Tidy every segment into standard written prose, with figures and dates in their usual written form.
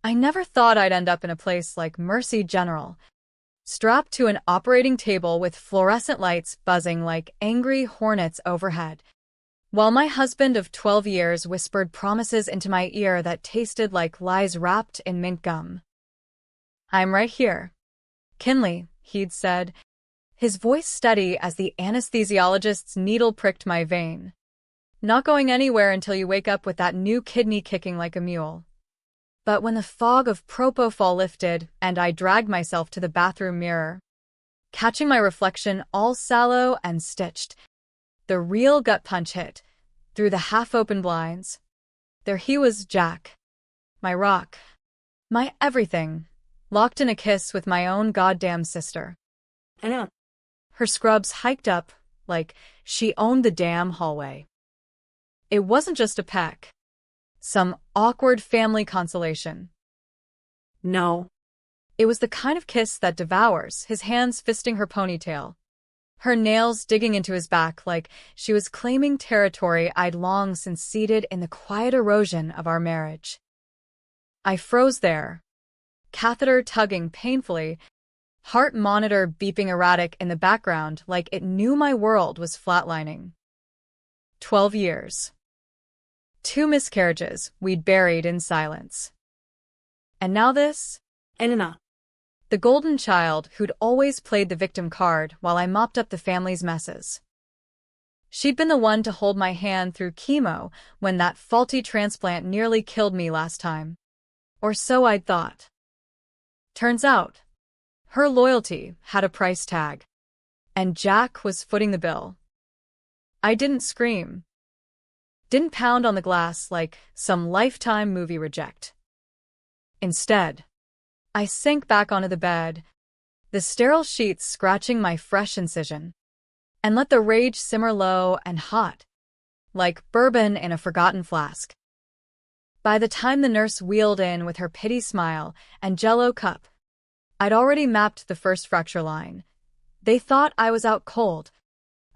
I never thought I'd end up in a place like Mercy General, strapped to an operating table with fluorescent lights buzzing like angry hornets overhead, while my husband of 12 years whispered promises into my ear that tasted like lies wrapped in mint gum. "I'm right here, Kinley," he'd said, his voice steady as the anesthesiologist's needle pricked my vein. "Not going anywhere until you wake up with that new kidney kicking like a mule." But when the fog of propofol lifted and I dragged myself to the bathroom mirror, catching my reflection all sallow and stitched, the real gut punch hit, through the half-open blinds. There he was, Jack. My rock. My everything. Locked in a kiss with my own goddamn sister. I know. Her scrubs hiked up, like she owned the damn hallway. It wasn't just a peck. Some awkward family consolation. No. It was the kind of kiss that devours, his hands fisting her ponytail, her nails digging into his back like she was claiming territory I'd long since ceded in the quiet erosion of our marriage. I froze there, catheter tugging painfully, heart monitor beeping erratic in the background like it knew my world was flatlining. 12 years. 2 miscarriages we'd buried in silence. And now this? Elena. The golden child who'd always played the victim card while I mopped up the family's messes. She'd been the one to hold my hand through chemo when that faulty transplant nearly killed me last time. Or so I'd thought. Turns out, her loyalty had a price tag. And Jack was footing the bill. I didn't scream. Didn't pound on the glass like some Lifetime movie reject. Instead, I sank back onto the bed, the sterile sheets scratching my fresh incision, and let the rage simmer low and hot, like bourbon in a forgotten flask. By the time the nurse wheeled in with her pity smile and Jell-O cup, I'd already mapped the first fracture line. They thought I was out cold,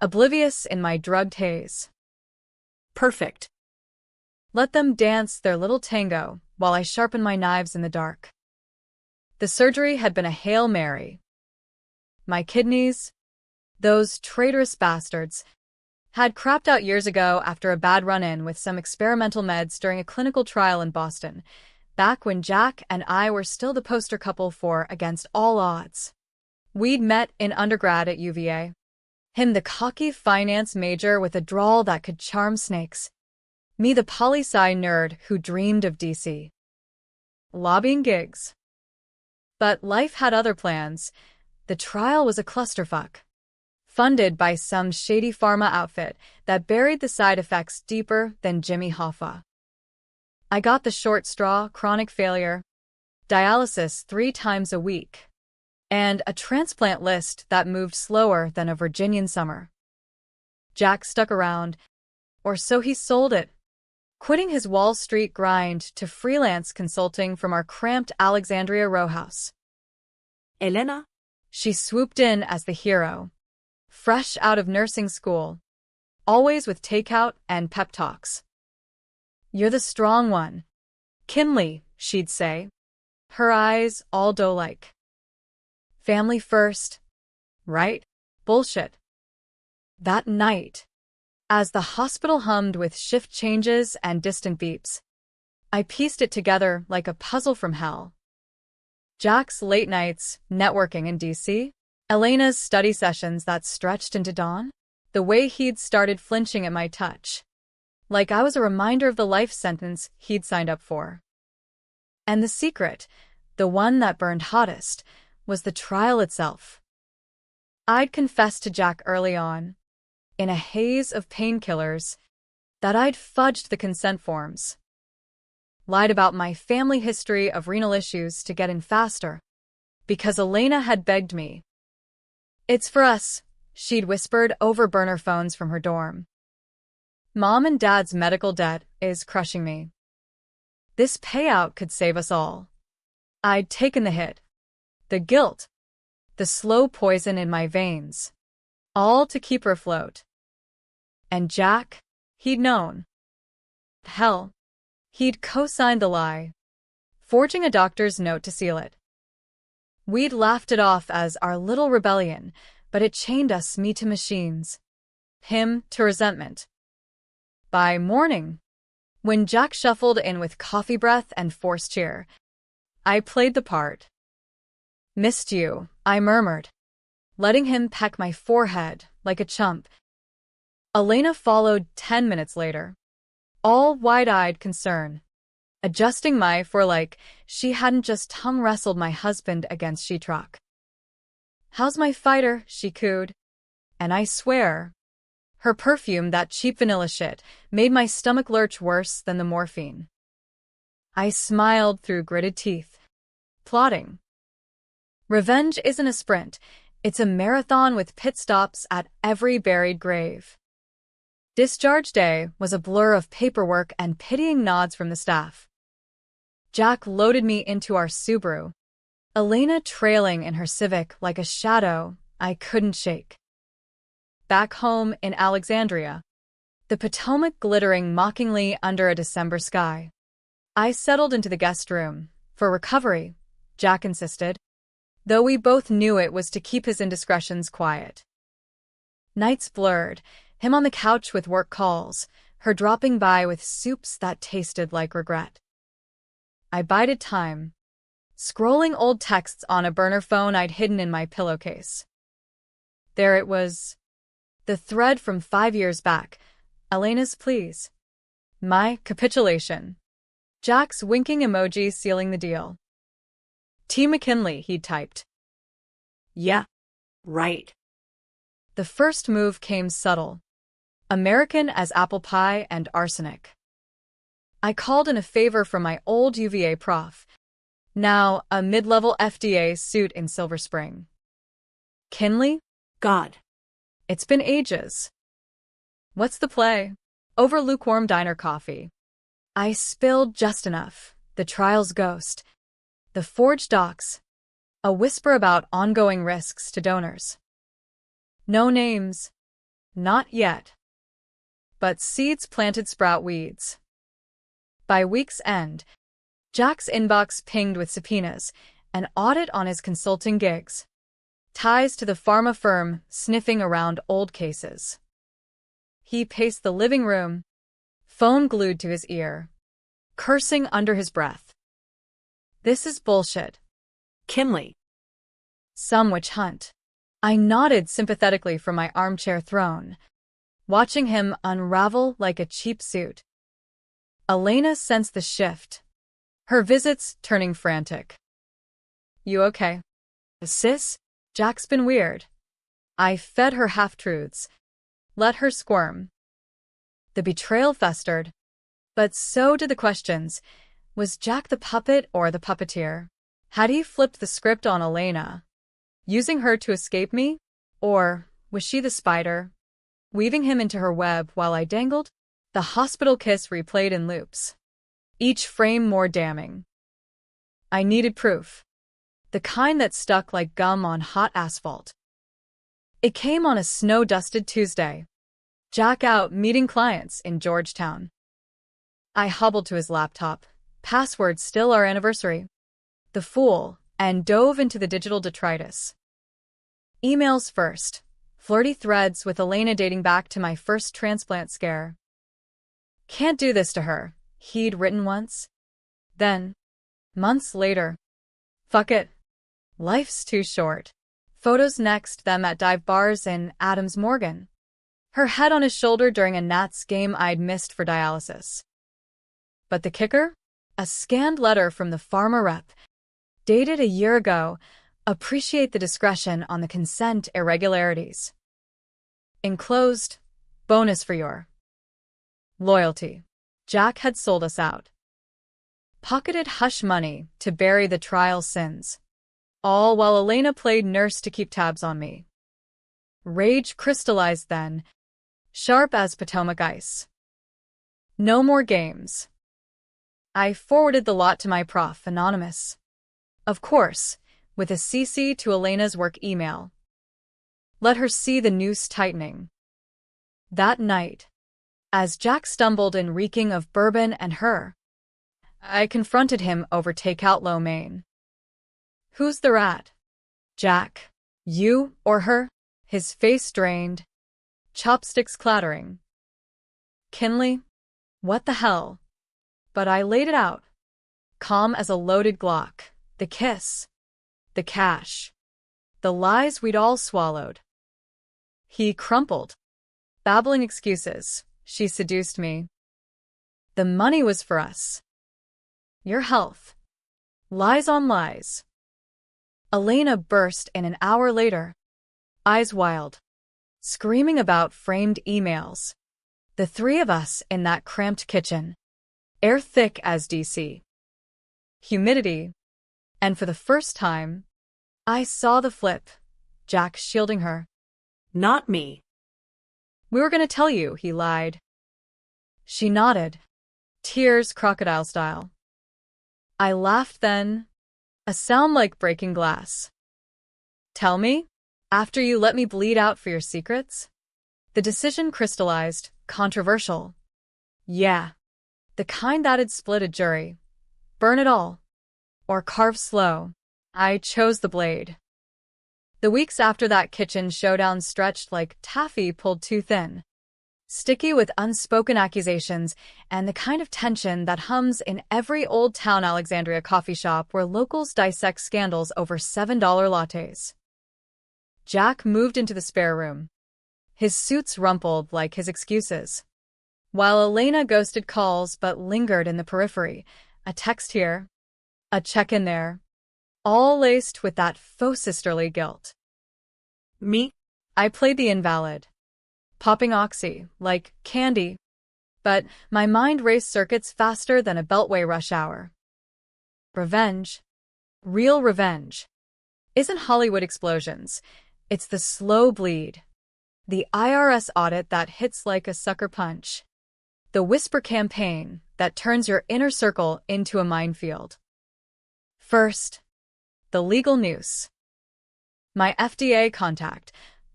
oblivious in my drugged haze. Perfect. Let them dance their little tango while I sharpen my knives in the dark. The surgery had been a Hail Mary. My kidneys, those traitorous bastards, had crapped out years ago after a bad run-in with some experimental meds during a clinical trial in Boston, back when Jack and I were still the poster couple for Against All Odds. We'd met in undergrad at UVA. Him the cocky finance major with a drawl that could charm snakes. Me the poli-sci nerd who dreamed of DC lobbying gigs. But life had other plans. The trial was a clusterfuck, funded by some shady pharma outfit that buried the side effects deeper than Jimmy Hoffa. I got the short straw, chronic failure, dialysis 3 times a week, and a transplant list that moved slower than a Virginian summer. Jack stuck around, or so he sold it, quitting his Wall Street grind to freelance consulting from our cramped Alexandria row house. Elena? She swooped in as the hero, fresh out of nursing school, always with takeout and pep talks. "You're the strong one, Kinley," she'd say, her eyes all doe-like. "Family first, right? Bullshit." That night, as the hospital hummed with shift changes and distant beeps, I pieced it together like a puzzle from hell. Jack's late nights, networking in DC, Elena's study sessions that stretched into dawn, the way he'd started flinching at my touch, like I was a reminder of the life sentence he'd signed up for. And the secret, the one that burned hottest, was the trial itself. I'd confessed to Jack early on, in a haze of painkillers, that I'd fudged the consent forms. Lied about my family history of renal issues to get in faster, because Elena had begged me. "It's for us," she'd whispered over burner phones from her dorm. "Mom and Dad's medical debt is crushing me. This payout could save us all." I'd taken the hit, the guilt, the slow poison in my veins, all to keep her afloat. And Jack, he'd known. Hell, he'd co-signed the lie, forging a doctor's note to seal it. We'd laughed it off as our little rebellion, but it chained us, me to machines, him to resentment. By morning, when Jack shuffled in with coffee breath and forced cheer, I played the part. "Missed you," I murmured, letting him peck my forehead like a chump. Elena followed 10 minutes later, all wide-eyed concern, adjusting my for like she hadn't just tongue-wrestled my husband against sheetrock. "How's my fighter?" she cooed. And I swear, her perfume, that cheap vanilla shit, made my stomach lurch worse than the morphine. I smiled through gritted teeth, plotting. Revenge isn't a sprint, it's a marathon with pit stops at every buried grave. Discharge day was a blur of paperwork and pitying nods from the staff. Jack loaded me into our Subaru, Elena trailing in her Civic like a shadow I couldn't shake. Back home in Alexandria, the Potomac glittering mockingly under a December sky, I settled into the guest room. For recovery, Jack insisted, though we both knew it was to keep his indiscretions quiet. Nights blurred, him on the couch with work calls, her dropping by with soups that tasted like regret. I bided time, scrolling old texts on a burner phone I'd hidden in my pillowcase. There it was, the thread from 5 years back, Elena's pleas. My capitulation. Jack's winking emoji sealing the deal. "T. McKinley," he'd typed. Yeah, right. The first move came subtle. American as apple pie and arsenic. I called in a favor from my old UVA prof, now a mid-level FDA suit in Silver Spring. "Kinley? God. It's been ages." "What's the play?" "Over lukewarm diner coffee." I spilled just enough. The trial's ghost. The forged docs. A whisper about ongoing risks to donors. No names. Not yet. But seeds planted sprout weeds. By week's end, Jack's inbox pinged with subpoenas, an audit on his consulting gigs, ties to the pharma firm sniffing around old cases. He paced the living room, phone glued to his ear, cursing under his breath. "This is bullshit." Kinley. "Some witch hunt." I nodded sympathetically from my armchair throne, watching him unravel like a cheap suit. Elena sensed the shift, her visits turning frantic. "You okay, sis?" "Jack's been weird." I fed her half-truths, let her squirm. The betrayal festered, but so did the questions. Was Jack the puppet or the puppeteer? Had he flipped the script on Elena, using her to escape me? Or was she the spider, weaving him into her web while I dangled? The hospital kiss replayed in loops, each frame more damning. I needed proof, the kind that stuck like gum on hot asphalt. It came on a snow-dusted Tuesday, Jack out meeting clients in Georgetown. I hobbled to his laptop, password still our anniversary. The fool, and dove into the digital detritus. Emails first, flirty threads with Elena dating back to my first transplant scare. "Can't do this to her," he'd written once. Then, months later, "Fuck it. Life's too short." Photos next, them at dive bars in Adams Morgan, her head on his shoulder during a Nats game I'd missed for dialysis. But the kicker? A scanned letter from the pharma rep, dated a year ago. "Appreciate the discretion on the consent irregularities. Enclosed, bonus for your loyalty." Jack had sold us out. Pocketed hush money to bury the trial sins, all while Elena played nurse to keep tabs on me. Rage crystallized then, sharp as Potomac ice. No more games. I forwarded the lot to my prof, anonymous. Of course, with a CC to Elena's work email. Let her see the noose tightening. That night, as Jack stumbled in reeking of bourbon and her, I confronted him over takeout lo mein. Who's the rat? Jack. You or her? His face drained, chopsticks clattering. Kinley? What the hell? But I laid it out. Calm as a loaded Glock. The kiss. The cash. The lies we'd all swallowed. He crumpled, babbling excuses. She seduced me. The money was for us. Your health. Lies on lies. Elena burst in an hour later, eyes wild, screaming about framed emails. The three of us in that cramped kitchen, air thick as DC. Humidity. And for the first time, I saw the flip, Jack shielding her. Not me. We were going to tell you, he lied. She nodded, tears crocodile style. I laughed then, a sound like breaking glass. Tell me? After you let me bleed out for your secrets? The decision crystallized, controversial. Yeah. The kind that'd split a jury. Burn it all. Or carve slow. I chose the blade. The weeks after that kitchen showdown stretched like taffy pulled too thin. Sticky with unspoken accusations and the kind of tension that hums in every old-town Alexandria coffee shop where locals dissect scandals over $7 lattes. Jack moved into the spare room. His suits rumpled like his excuses. While Elena ghosted calls but lingered in the periphery, a text here, a check-in there, all laced with that faux sisterly guilt. Me? I played the invalid, popping oxy, like candy, but my mind raced circuits faster than a Beltway rush hour. Revenge. Real revenge. Isn't Hollywood explosions. It's the slow bleed. The IRS audit that hits like a sucker punch. The whisper campaign that turns your inner circle into a minefield. First, the legal noose. My FDA contact,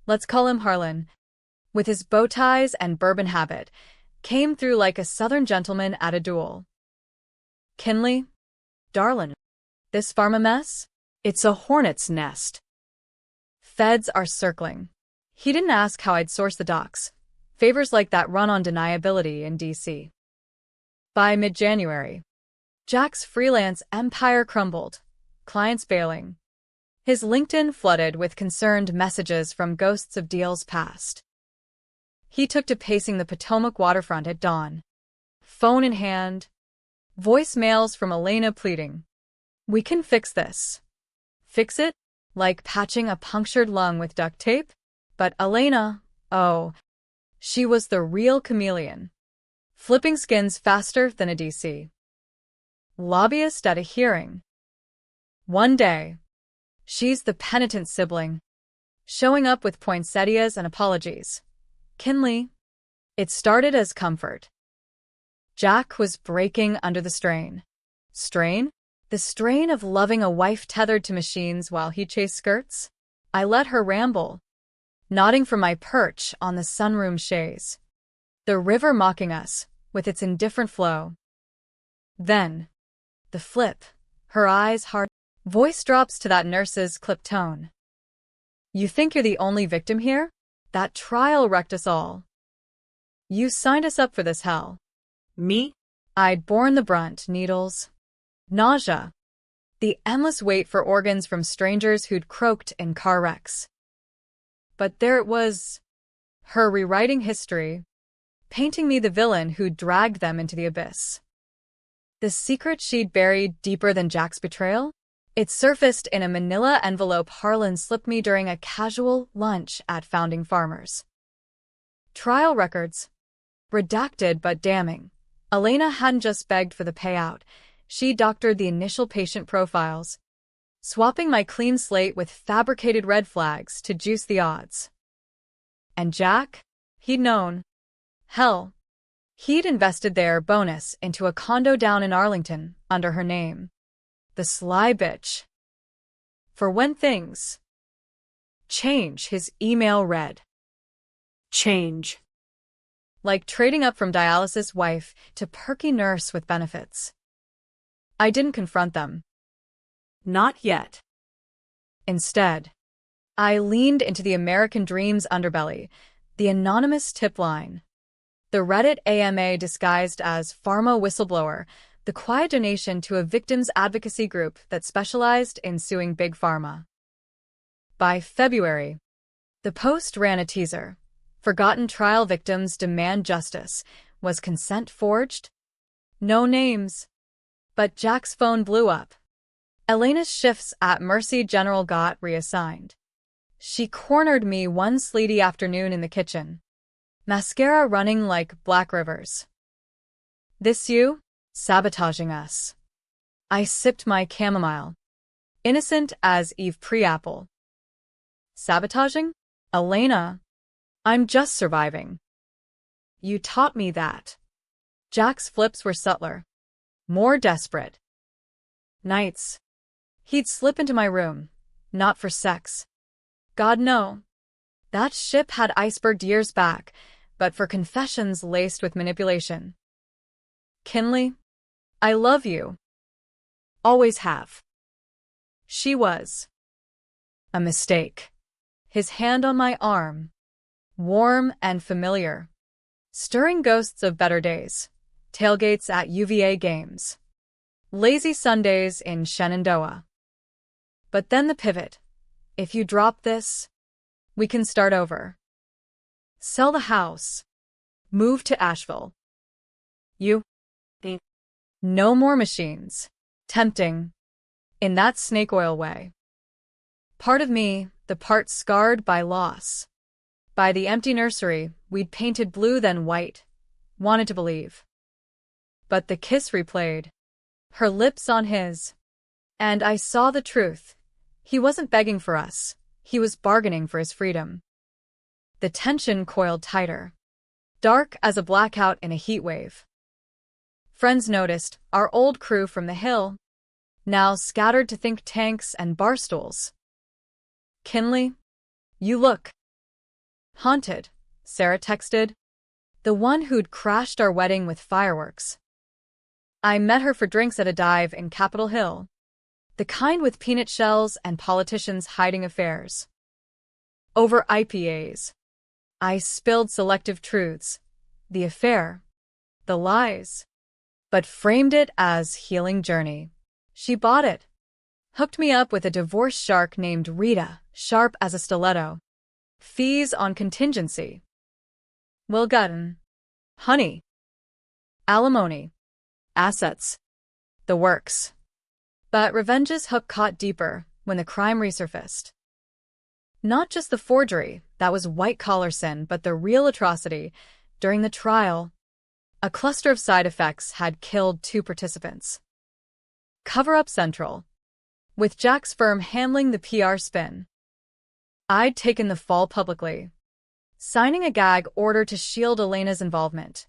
let's call him Harlan, with his bow ties and bourbon habit, came through like a southern gentleman at a duel. Kinley? Darlin', this pharma mess? It's a hornet's nest. Feds are circling. He didn't ask how I'd source the docs. Favors like that run on deniability in DC. By mid-January, Jack's freelance empire crumbled, clients bailing. His LinkedIn flooded with concerned messages from ghosts of deals past. He took to pacing the Potomac waterfront at dawn. Phone in hand, voicemails from Elena pleading. We can fix this. Fix it? Like patching a punctured lung with duct tape? But Elena, oh, she was the real chameleon. Flipping skins faster than a DC lobbyist at a hearing. One day, she's the penitent sibling, showing up with poinsettias and apologies. Kinley. It started as comfort. Jack was breaking under the strain. Strain? The strain of loving a wife tethered to machines while he chased skirts? I let her ramble, nodding from my perch on the sunroom chaise. The river mocking us, with its indifferent flow. Then, the flip, her eyes hard. Voice drops to that nurse's clipped tone. You think you're the only victim here? That trial wrecked us all. You signed us up for this hell. Me? I'd borne the brunt, needles, nausea, the endless wait for organs from strangers who'd croaked in car wrecks. But there it was, her rewriting history, painting me the villain who'd dragged them into the abyss. The secret she'd buried deeper than Jack's betrayal? It surfaced in a manila envelope Harlan slipped me during a casual lunch at Founding Farmers. Trial records. Redacted but damning. Elena hadn't just begged for the payout. She doctored the initial patient profiles, swapping my clean slate with fabricated red flags to juice the odds. And Jack? He'd known. Hell, he'd invested their bonus into a condo down in Arlington under her name. The sly bitch. For when things change, his email read. Change. Like trading up from dialysis wife to perky nurse with benefits. I didn't confront them. Not yet. Instead, I leaned into the American Dream's underbelly, the anonymous tip line. The Reddit AMA disguised as pharma whistleblower, the quiet donation to a victims advocacy group that specialized in suing Big Pharma. By February, the post ran a teaser. Forgotten trial victims demand justice. Was consent forged? No names. But Jack's phone blew up. Elena's shifts at Mercy General got reassigned. She cornered me one sleety afternoon in the kitchen, mascara running like black rivers. This you? Sabotaging us. I sipped my chamomile, innocent as Eve pre-apple. Sabotaging? Elena, I'm just surviving. You taught me that. Jack's flips were subtler, more desperate. Nights, he'd slip into my room, not for sex. God no. That ship had iceberged years back, but for confessions laced with manipulation. Kinley, I love you. Always have. She was. A mistake. His hand on my arm, warm and familiar, stirring ghosts of better days, tailgates at UVA games, lazy Sundays in Shenandoah. But then the pivot. If you drop this, we can start over. Sell the house. Move to Asheville. You? No more machines. Tempting. In that snake oil way. Part of me, the part scarred by loss. By the empty nursery we'd painted blue then white, wanted to believe. But the kiss replayed. Her lips on his. And I saw the truth. He wasn't begging for us. He was bargaining for his freedom. The tension coiled tighter, dark as a blackout in a heat wave. Friends noticed, our old crew from the Hill, now scattered to think tanks and barstools. Kinley, you look haunted, Sarah texted. The one who'd crashed our wedding with fireworks. I met her for drinks at a dive in Capitol Hill. The kind with peanut shells and politicians hiding affairs. Over IPAs. I spilled selective truths. The affair. The lies. But framed it as healing journey. She bought it. Hooked me up with a divorce shark named Rita, sharp as a stiletto. Fees on contingency. Will Gutton. Honey. Alimony. Assets. The works. But revenge's hook caught deeper when the crime resurfaced. Not just the forgery, that was white-collar sin, but the real atrocity. During the trial, a cluster of side effects had killed 2 participants. Cover-up central, with Jack's firm handling the PR spin. I'd taken the fall publicly, signing a gag order to shield Elena's involvement,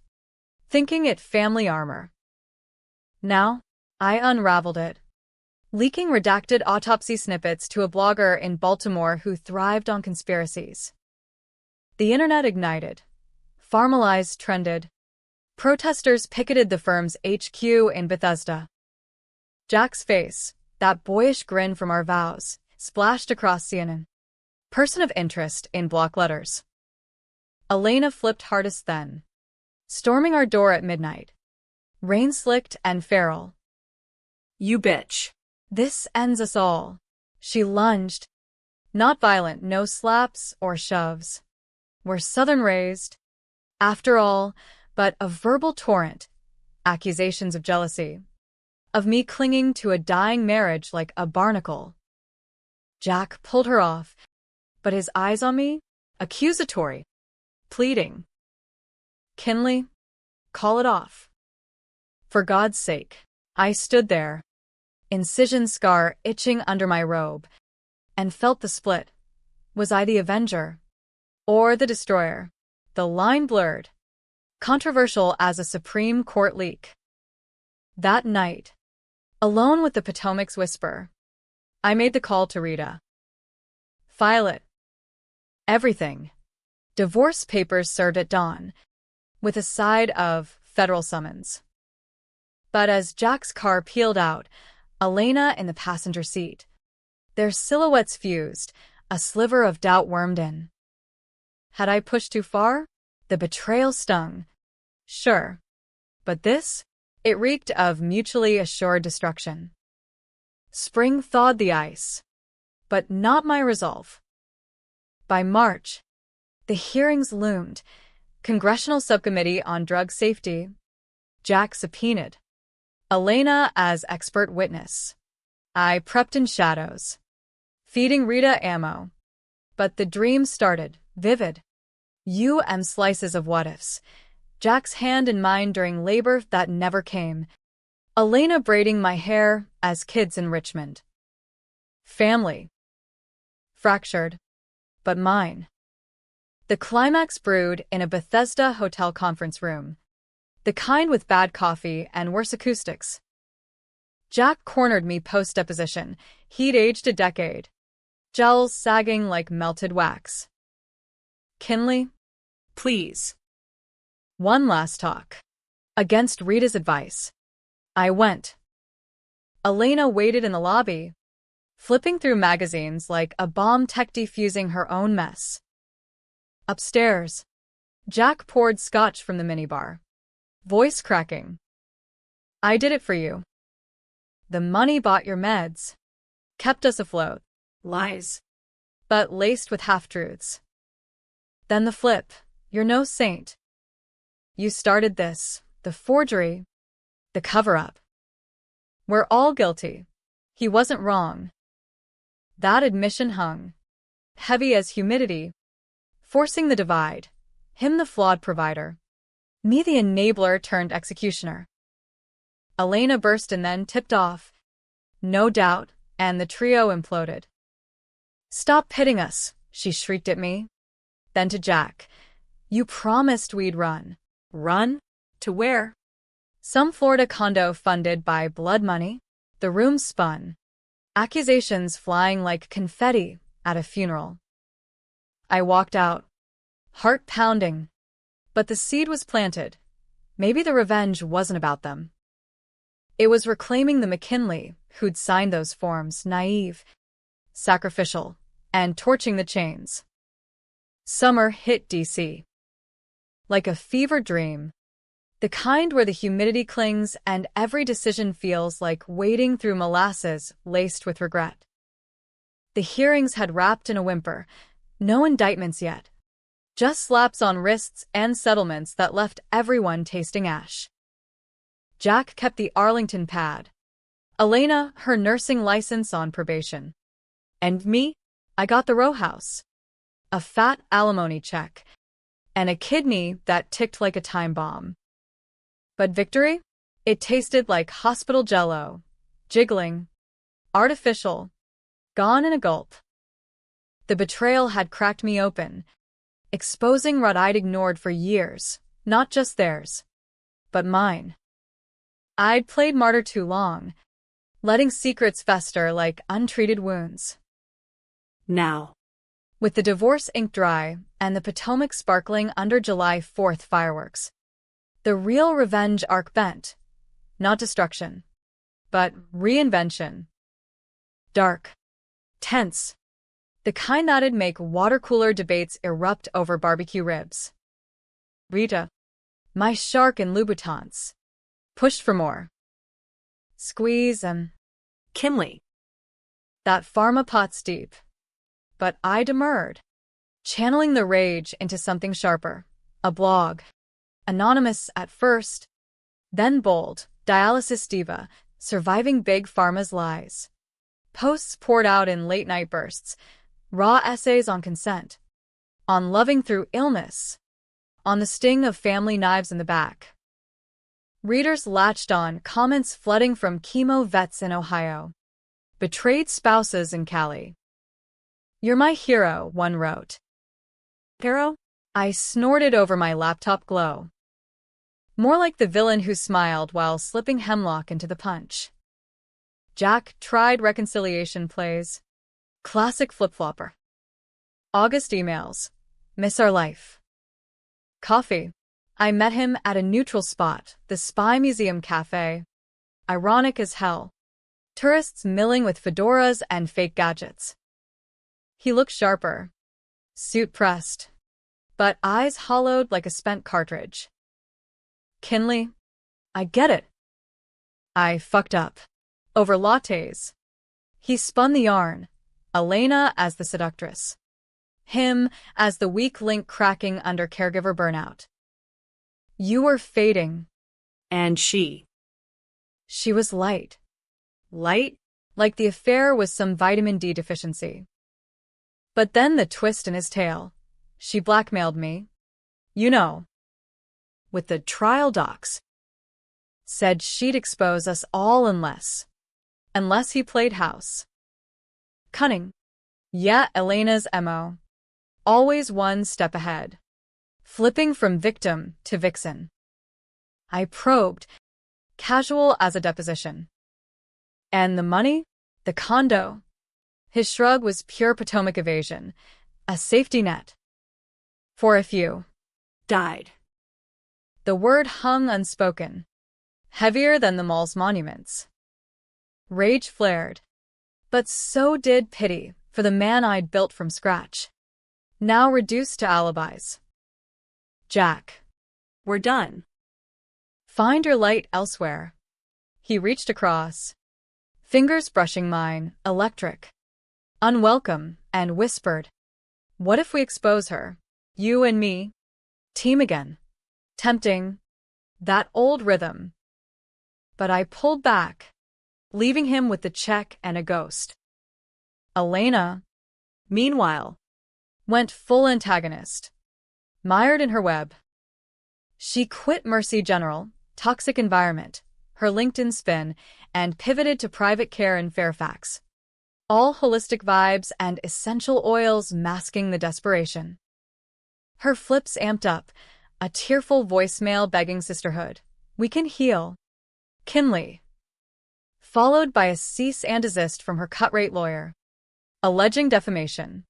thinking it family armor. Now, I unraveled it, leaking redacted autopsy snippets to a blogger in Baltimore who thrived on conspiracies. The internet ignited. Pharmalize trended. Protesters picketed the firm's HQ in Bethesda. Jack's face, that boyish grin from our vows, splashed across CNN. Person of interest in block letters. Elena flipped hardest then, storming our door at midnight. Rain-slicked and feral. You bitch. This ends us all. She lunged. Not violent, no slaps or shoves. We're Southern-raised, after all, but a verbal torrent. Accusations of jealousy. Of me clinging to a dying marriage like a barnacle. Jack pulled her off, but his eyes on me? Accusatory. Pleading. Kinley, call it off. For God's sake. I stood there, incision scar itching under my robe, and felt the split. Was I the avenger? Or the destroyer? The line blurred. Controversial as a Supreme Court leak. That night, alone with the Potomac's whisper, I made the call to Rita. File it. Everything. Divorce papers served at dawn, with a side of federal summons. But as Jack's car peeled out, Elena in the passenger seat, their silhouettes fused, a sliver of doubt wormed in. Had I pushed too far? The betrayal stung. Sure. But this? It reeked of mutually assured destruction. Spring thawed the ice. But not my resolve. By March, the hearings loomed. Congressional Subcommittee on Drug Safety. Jack subpoenaed. Elena as expert witness. I prepped in shadows, feeding Rita ammo. But the dream started, vivid. Slices of what-ifs. Jack's hand in mine during labor that never came. Elena braiding my hair as kids in Richmond. Family. Fractured. But mine. The climax brewed in a Bethesda hotel conference room. The kind with bad coffee and worse acoustics. Jack cornered me post-deposition. He'd aged a decade. Gels sagging like melted wax. Kinley, Please. one last talk. Against Rita's advice. I went. Elena waited in the lobby, flipping through magazines like a bomb tech defusing her own mess. Upstairs, Jack poured scotch from the minibar, voice cracking. I did it for you. The money bought your meds, kept us afloat, Lies. but laced with half-truths. Then the flip, you're no saint. You started this, the forgery, the cover-up. We're all guilty. He wasn't wrong. That admission hung, heavy as humidity, forcing the divide. Him the flawed provider, me the enabler turned executioner. Elena burst and then tipped off. No doubt, and the trio imploded. Stop pitting us, she shrieked at me. Then to Jack. You promised we'd run. Run? To where? Some Florida condo funded by blood money. The room spun. Accusations flying like confetti at a funeral. I walked out, heart pounding. But the seed was planted. Maybe the revenge wasn't about them. It was reclaiming the McKinley who'd signed those forms, naive, sacrificial, and torching the chains. Summer hit D.C. like a fever dream, the kind where the humidity clings and every decision feels like wading through molasses laced with regret. The hearings had wrapped in a whimper, no indictments yet, just slaps on wrists and settlements that left everyone tasting ash. Jack kept the Arlington pad. Elena, her nursing license on probation. And me, I got the row house. A fat alimony check. And a kidney that ticked like a time bomb. But victory? It tasted like hospital jello. Jiggling. Artificial. Gone in a gulp. The betrayal had cracked me open, exposing what I'd ignored for years, not just theirs, but mine. I'd played martyr too long, letting secrets fester like untreated wounds. Now. With the divorce ink dry and the Potomac sparkling under July 4th fireworks, the real revenge arc bent. Not destruction, but reinvention. Dark. Tense. The kind that'd make water cooler debates erupt over barbecue ribs. Rita, my shark in Louboutins, pushed for more. Squeeze and Kinley. that pharma pot's deep. But I demurred, channeling the rage into something sharper. A blog. Anonymous at first, then bold, dialysis diva, surviving big pharma's lies. Posts poured out in late-night bursts, raw essays on consent, on loving through illness, on the sting of family knives in the back. Readers latched on, comments flooding from chemo vets in Ohio, betrayed spouses in Cali. You're my hero, one wrote. Hero? I snorted over my laptop glow. More like the villain who smiled while slipping hemlock into the punch. Jack tried reconciliation plays. Classic flip-flopper. August emails. Miss our life. Coffee. I met him at a neutral spot, the Spy Museum Cafe. ironic as hell. Tourists milling with fedoras and fake gadgets. He looked sharper, suit pressed, but eyes hollowed like a spent cartridge. Kinley, I get it. I fucked up. Over lattes. He spun the yarn, Elena as the seductress. Him as the weak link cracking under caregiver burnout. You were fading. And she. She was light. Light? Like the affair was some vitamin D deficiency. But then the twist in his tale. She blackmailed me. You know. With the trial docs. Said she'd expose us all unless he played house. Cunning. Yeah, Elena's MO. Always one step ahead. Flipping from victim to vixen. I probed, casual as a deposition. And the money? The condo? His shrug was pure Potomac evasion, a safety net. For if you Died. The word hung unspoken, heavier than the mall's monuments. Rage flared, but so did pity for the man I'd built from scratch, now reduced to alibis. Jack. We're done. Find your light elsewhere. He reached across, fingers brushing mine, electric, unwelcome, and whispered, what if we expose her? You and me? Team again. Tempting. That old rhythm. But I pulled back, leaving him with the check and a ghost. Elena, Meanwhile, went full antagonist, mired in her web. She quit Mercy General, toxic environment, her LinkedIn spin, and pivoted to private care in Fairfax. All holistic vibes and essential oils masking the desperation. Her flips amped up, a tearful voicemail begging sisterhood. We can heal. Kinley. Followed by a cease and desist from her cut-rate lawyer, alleging defamation.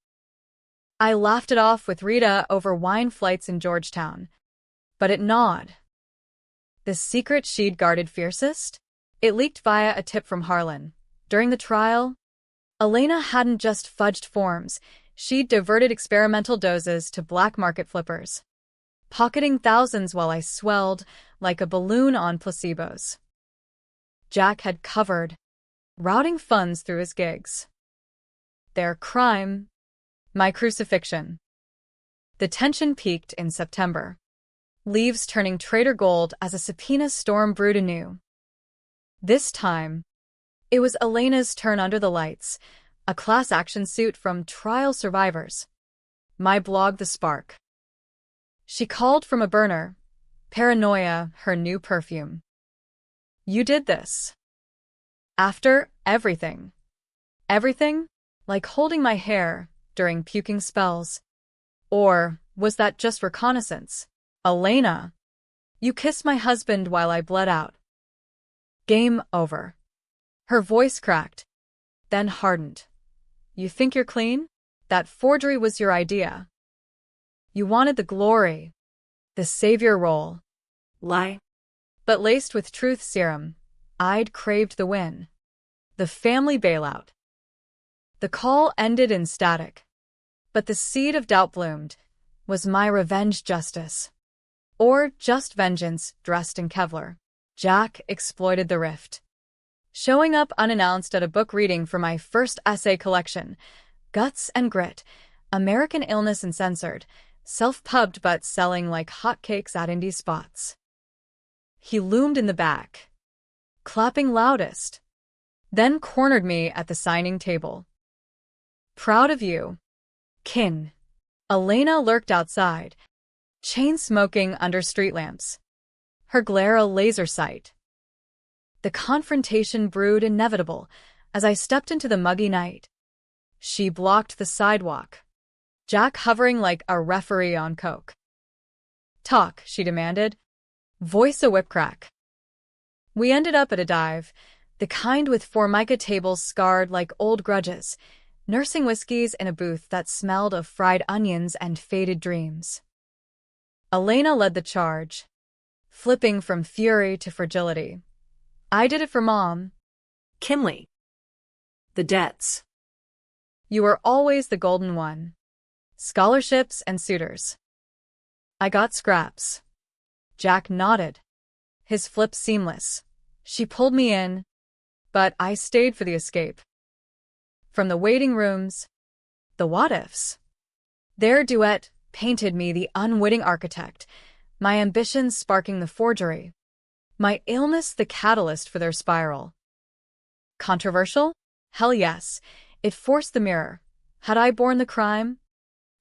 I laughed it off with Rita over wine flights in Georgetown, but it gnawed. The secret she'd guarded fiercest? It leaked via a tip from Harlan. During the trial, Elena hadn't just fudged forms, she'd diverted experimental doses to black market flippers, pocketing thousands while I swelled like a balloon on placebos. Jack had covered, routing funds through his gigs. Their crime, my crucifixion. The tension peaked in September, leaves turning traitor gold as a subpoena storm brewed anew. This time, it was Elena's turn under the lights, a class action suit from trial survivors. My blog The Spark. She called from a burner, paranoia her new perfume. You did this. After everything. Everything? Like holding my hair during puking spells. Or was that just reconnaissance? Elena, you kissed my husband while I bled out. Game over. Her voice cracked, then hardened. You think you're clean? That forgery was your idea. You wanted the glory, the savior role. Lie. But laced with truth serum, I'd craved the win. The family bailout. The call ended in static, but the seed of doubt bloomed. Was my revenge justice? Or just vengeance dressed in Kevlar? Jack exploited the rift, showing up unannounced at a book reading for my first essay collection, Guts and Grit, American Illness Uncensored, self-pubbed but selling like hotcakes at indie spots. He loomed in the back, clapping loudest, then cornered me at the signing table. Proud of you, Kin. Elena lurked outside, chain-smoking under street lamps, her glare a laser sight. The confrontation brewed inevitable as I stepped into the muggy night. She blocked the sidewalk, Jack hovering like a referee on coke. Talk, she demanded, voice a whip crack. We ended up at a dive, the kind with Formica tables scarred like old grudges, nursing whiskeys in a booth that smelled of fried onions and faded dreams. Elena led the charge, flipping from fury to fragility. I did it for Mom. Kinley. The debts. You were always the golden one. Scholarships and suitors. I got scraps. Jack nodded. His flip seamless. She pulled me in, but I stayed for the escape. From the waiting rooms, the what-ifs. Their duet painted me the unwitting architect, my ambitions sparking the forgery, my illness the catalyst for their spiral. Controversial? Hell yes. It forced the mirror. Had I borne the crime?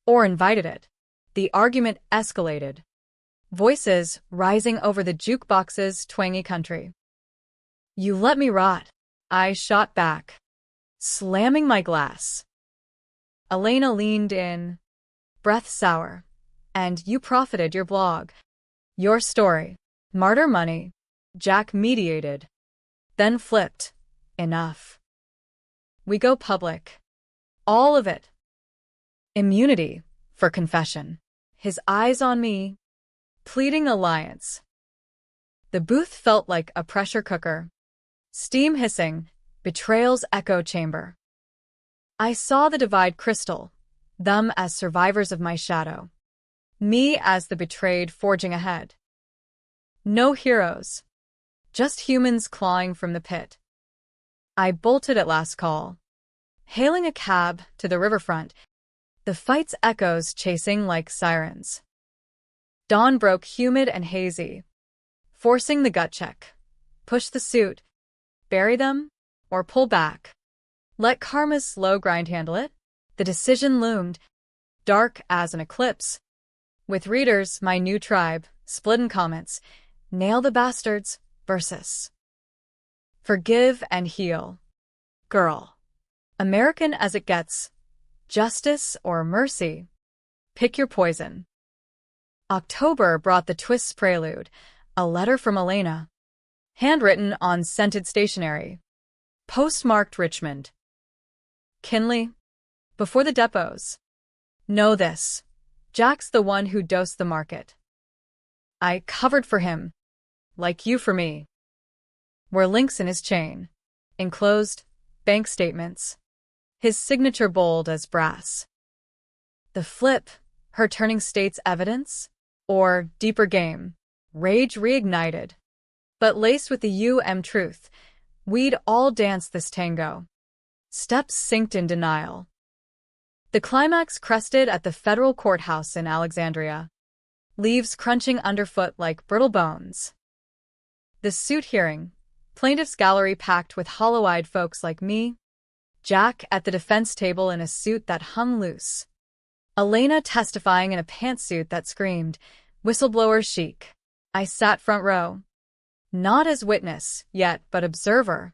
Or invited it? The argument escalated. Voices rising over the jukebox's twangy country. You let me rot. I shot back, slamming my glass. Elena leaned in, breath sour. And you profited your blog. Your story. Martyr money. Jack mediated. Then flipped. Enough. We go public. All of it. Immunity for confession. His eyes on me, pleading alliance. The booth felt like a pressure cooker. Steam hissing, betrayal's echo chamber. I saw the divide crystal, them as survivors of my shadow. Me as the betrayed forging ahead. No heroes. Just humans clawing from the pit. I bolted at last call. Hailing a cab to the riverfront, the fight's echoes chasing like sirens. Dawn broke humid and hazy, forcing the gut check. Push the suit. Bury them, or pull back. Let karma's slow grind handle it. The decision loomed, dark as an eclipse. With readers, my new tribe, split in comments. Nail the bastards versus forgive and heal. Girl. American as it gets. Justice or mercy. Pick your poison. October brought the twist's prelude, a letter from Elena. Handwritten on scented stationery. Postmarked Richmond. Kinley. Before the depots. Know this. Jack's the one who dosed the market. I covered for him. Like you for me. Were links in his chain. Enclosed, bank statements. His signature bold as brass. The flip, her turning state's evidence? Or, deeper game, rage reignited. But laced with the truth, we'd all dance this tango. Steps synced in denial. The climax crested at the federal courthouse in Alexandria. Leaves crunching underfoot like brittle bones. The suit hearing, plaintiff's gallery packed with hollow-eyed folks like me. Jack at the defense table in a suit that hung loose. Elena testifying in a pantsuit that screamed, whistleblower chic. I sat front row. Not as witness, yet, but observer.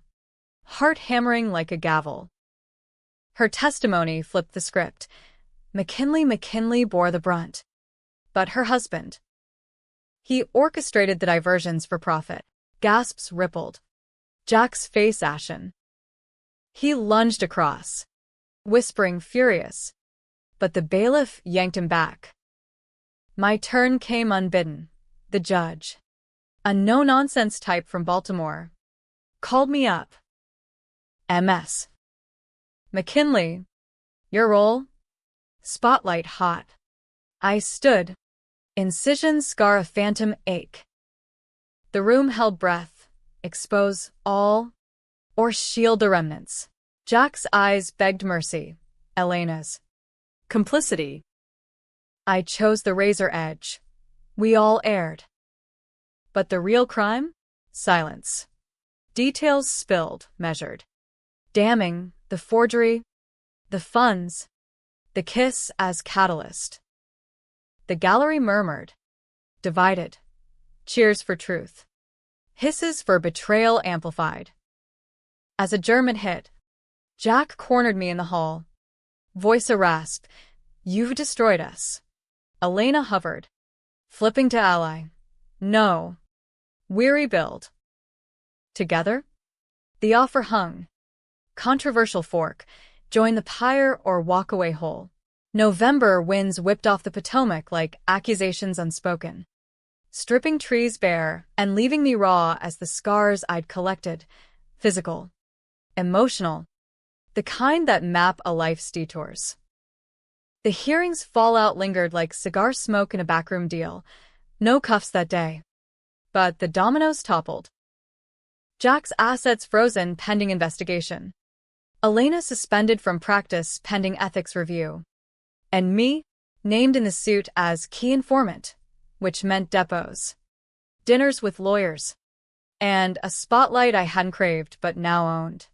Heart hammering like a gavel. Her testimony flipped the script. McKinley bore the brunt. But her husband. He orchestrated the diversions for profit. Gasps rippled. Jack's face ashen. He lunged across, whispering furious. But the bailiff yanked him back. My turn came unbidden. The judge, a no-nonsense type from Baltimore, called me up. MS. McKinley, your role? Spotlight hot. I stood. Incision scar a phantom ache. The room held breath. Expose all, or shield the remnants. Jack's eyes begged mercy. Elena's. Complicity. I chose the razor edge. We all erred. But the real crime? Silence. Details spilled, measured. Damning, the forgery, the funds, the kiss as catalyst. The gallery murmured. Divided. Cheers for truth. Hisses for betrayal amplified. As a German hit, Jack cornered me in the hall. Voice a rasp. You've destroyed us. Elena hovered. Flipping to ally. No. We rebuild. Together? The offer hung. Controversial fork. Join the pyre or walk away whole. November winds whipped off the Potomac like accusations unspoken. stripping trees bare and leaving me raw as the scars I'd collected. Physical, emotional, the kind that map a life's detours. The hearing's fallout lingered like cigar smoke in a backroom deal. No cuffs that day. But the dominoes toppled. Jack's assets frozen pending investigation. Elena suspended from practice pending ethics review. And me, named in the suit as key informant, which meant depots, dinners with lawyers, and a spotlight I hadn't craved but now owned.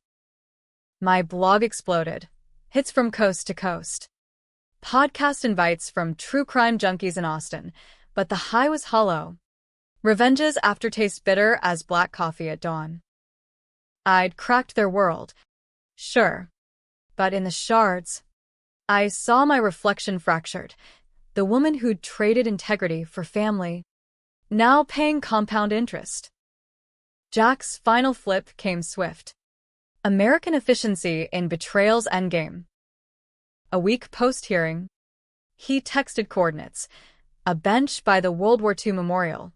My blog exploded. Hits from coast to coast. Podcast invites from true crime junkies in Austin, but the high was hollow. Revenge's aftertaste bitter as black coffee at dawn. I'd cracked their world, sure, but in the shards, I saw my reflection fractured. The woman who'd traded integrity for family, now paying compound interest. Jack's final flip came swift. American efficiency in Betrayals endgame. A week post-hearing, he texted coordinates. A bench by the World War II memorial.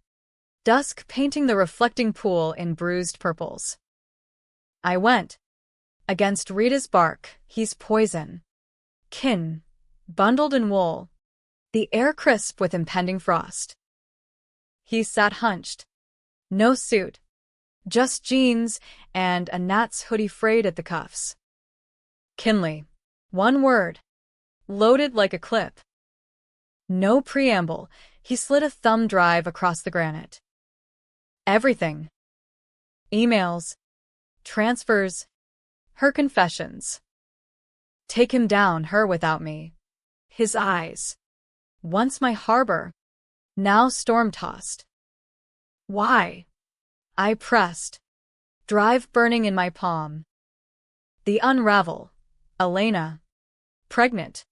Dusk painting the reflecting pool in bruised purples. I went. Against Rita's bark, he's poison. Kin, bundled in wool. The air crisp with impending frost. He sat hunched. No suit. Just jeans and a Nats hoodie frayed at the cuffs. Kinley. One word. Loaded like a clip. No preamble, he slid a thumb drive across the granite. Everything. Emails. Transfers. Her confessions. Take him down, her without me. His eyes. Once my harbor. Now storm-tossed. Why? I pressed. Drive burning in my palm. The unravel. Elena. Pregnant.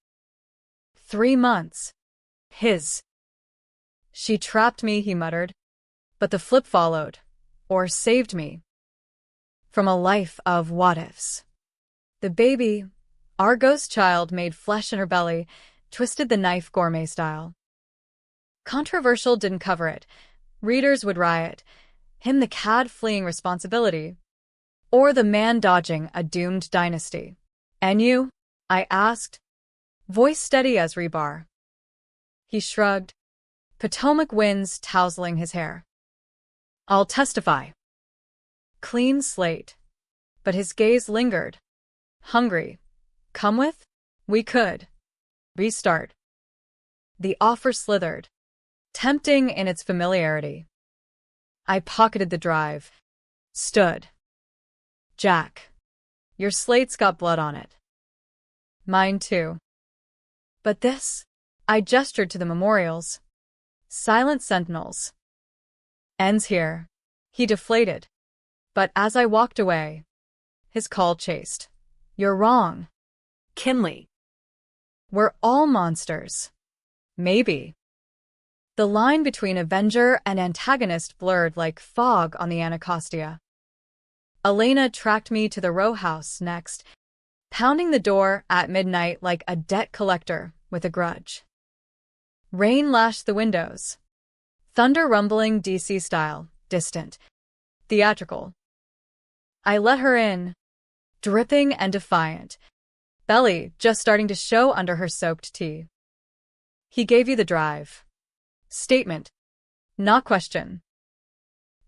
3 months. His. She trapped me, he muttered. But the flip followed. Or saved me. From a life of what-ifs. The baby, our ghost child made flesh in her belly, twisted the knife gourmet style. Controversial didn't cover it. Readers would riot. Him the cad fleeing responsibility. Or the man dodging a doomed dynasty. And you? I asked. Voice steady as rebar. He shrugged. Potomac winds tousling his hair. I'll testify. Clean slate. But his gaze lingered. Hungry. Come with? We could. Restart. The offer slithered. Tempting in its familiarity. I pocketed the drive. Stood. Jack. Your slate's got blood on it. Mine too. But this? I gestured to the memorials. Silent sentinels. Ends here. He deflated. But as I walked away, his call chased. You're wrong. Kinley. We're all monsters. Maybe. The line between avenger and antagonist blurred like fog on the Anacostia. Elena tracked me to the row house next, pounding the door at midnight like a debt collector with a grudge. Rain lashed the windows. Thunder rumbling DC style, distant, theatrical. I let her in, dripping and defiant, belly just starting to show under her soaked tee. He gave you the drive. Statement, not question.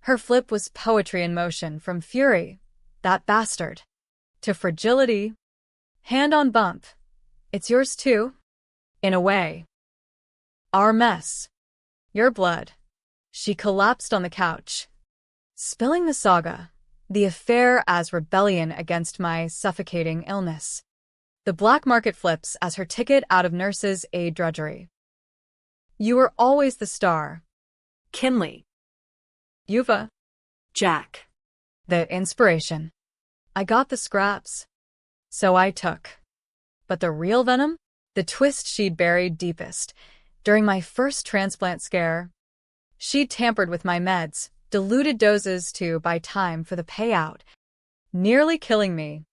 Her flip was poetry in motion from fury, that bastard, to fragility, hand on bump. It's yours too, in a way. Our mess. Your blood. She collapsed on the couch, spilling the saga, the affair as rebellion against my suffocating illness. The black market flips as her ticket out of nurse's aid drudgery. You were always the star. Kinley. Yuva. Jack. The inspiration. I got the scraps. So I took. But the real venom? The twist she'd buried deepest. During my first transplant scare, she'd tampered with my meds, diluted doses to buy time for the payout, nearly killing me.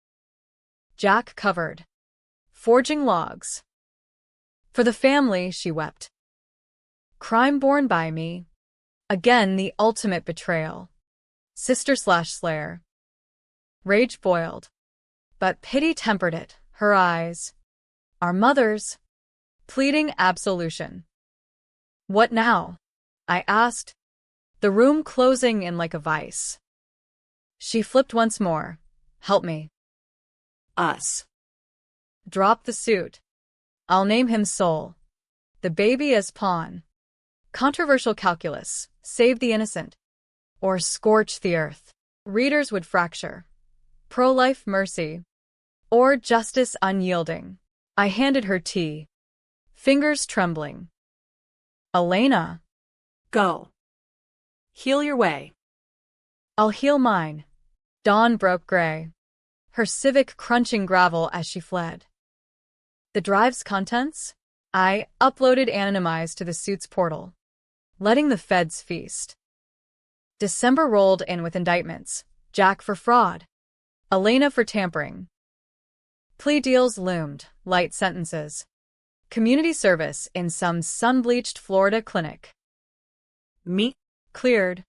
Jack covered. Forging logs. For the family, she wept. Crime borne by me. Again, the ultimate betrayal. Sister/slayer. Rage boiled. But pity tempered it, her eyes. Our mothers. Pleading absolution. What now? I asked, the room closing in like a vice. She flipped once more. Help me. Us. Drop the suit. I'll name him Soul. The baby as pawn. Controversial calculus. Save the innocent. Or scorch the earth. Readers would fracture. Pro-life mercy. Or justice unyielding. I handed her tea. Fingers trembling. Elena. Go. Heal your way. I'll heal mine. Dawn broke gray. Her civic crunching gravel as she fled. The drive's contents? I uploaded anonymized to the suit's portal, letting the feds feast. December rolled in with indictments. Jack for fraud. Elena for tampering. Plea deals loomed, light sentences. Community service in some sun-bleached Florida clinic. Me? Cleared.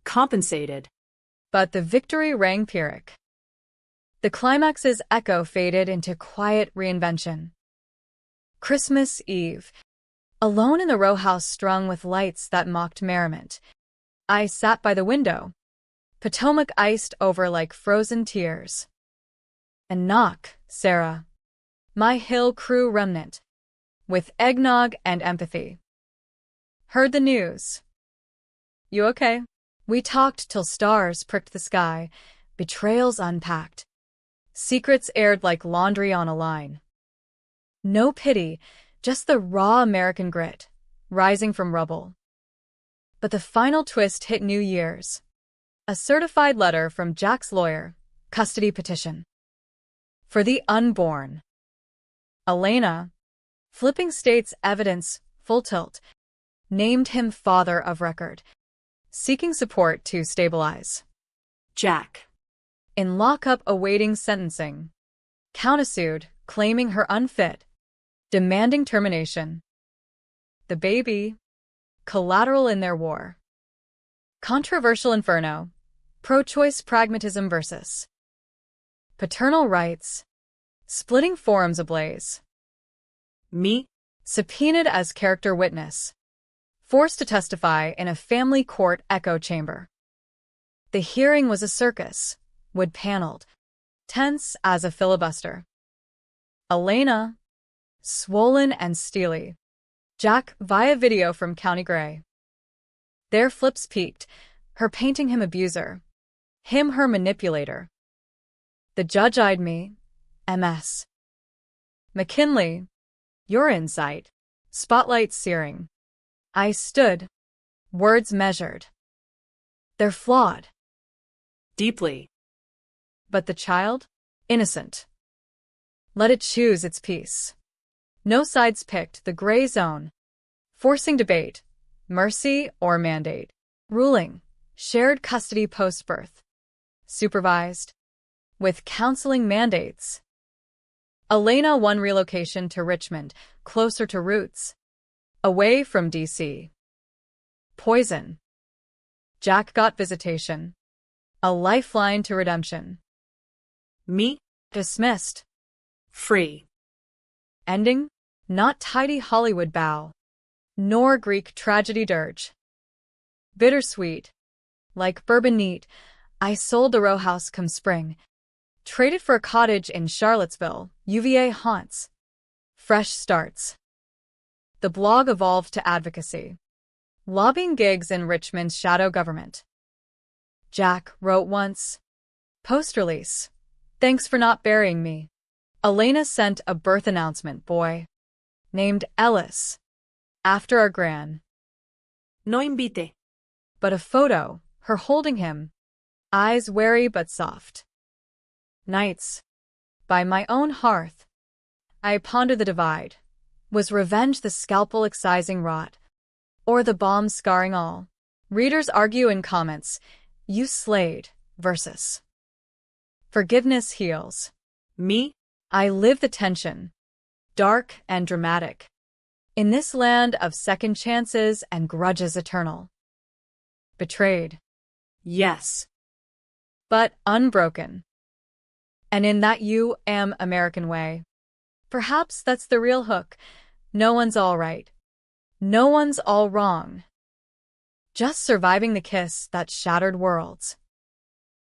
Compensated. But the victory rang Pyrrhic. The climax's echo faded into quiet reinvention. Christmas Eve. Alone in the row house strung with lights that mocked merriment, I sat by the window, Potomac iced over like frozen tears. And knock, Sarah. My Hill crew remnant. With eggnog and empathy. Heard the news. You okay? We talked till stars pricked the sky, betrayals unpacked. Secrets aired like laundry on a line. No pity, just the raw American grit, rising from rubble. But the final twist hit New Year's. A certified letter from Jack's lawyer, custody petition. For the unborn. Elena, flipping state's evidence, full tilt, named him father of record, seeking support to stabilize. Jack. In lockup awaiting sentencing. Countersued, claiming her unfit, demanding termination. The baby, collateral in their war. Controversial inferno, pro-choice pragmatism versus paternal rights, splitting forums ablaze. Me? Subpoenaed as character witness, forced to testify in a family court echo chamber. The hearing was a circus, wood-paneled, tense as a filibuster. Elena, swollen and steely. Jack via video from County Gray. Their flips peaked, her painting him abuser, him her manipulator. The judge eyed me, MS. McKinley, your insight, spotlight searing. I stood, words measured. They're flawed. Deeply. But the child? Innocent. Let it choose its peace. No sides picked, the gray zone. Forcing debate, mercy or mandate. Ruling, shared custody post-birth. Supervised. With counseling mandates. Elena won relocation to Richmond, closer to roots. Away from D.C. Poison. Jack got visitation. A lifeline to redemption. Me? Dismissed. Free. Ending? Not tidy Hollywood bow, nor Greek tragedy dirge. Bittersweet. Like bourbon neat, I sold the row house come spring. Traded for a cottage in Charlottesville, UVA haunts. Fresh starts. The blog evolved to advocacy. Lobbying gigs in Richmond's shadow government. Jack wrote once. Post-release. Thanks for not burying me. Elena sent a birth announcement boy. Named Ellis. After our gran. No invite. But a photo, her holding him. Eyes wary but soft. Nights. By my own hearth. I ponder the divide. Was revenge the scalpel excising rot? Or the bomb scarring all? Readers argue in comments. You slayed, versus. Forgiveness heals. Me? I live the tension. Dark and dramatic. In this land of second chances and grudges eternal. betrayed, Yes. but unbroken. And in that you am American way. Perhaps that's the real hook. No one's all right. No one's all wrong. Just surviving the kiss that shattered worlds.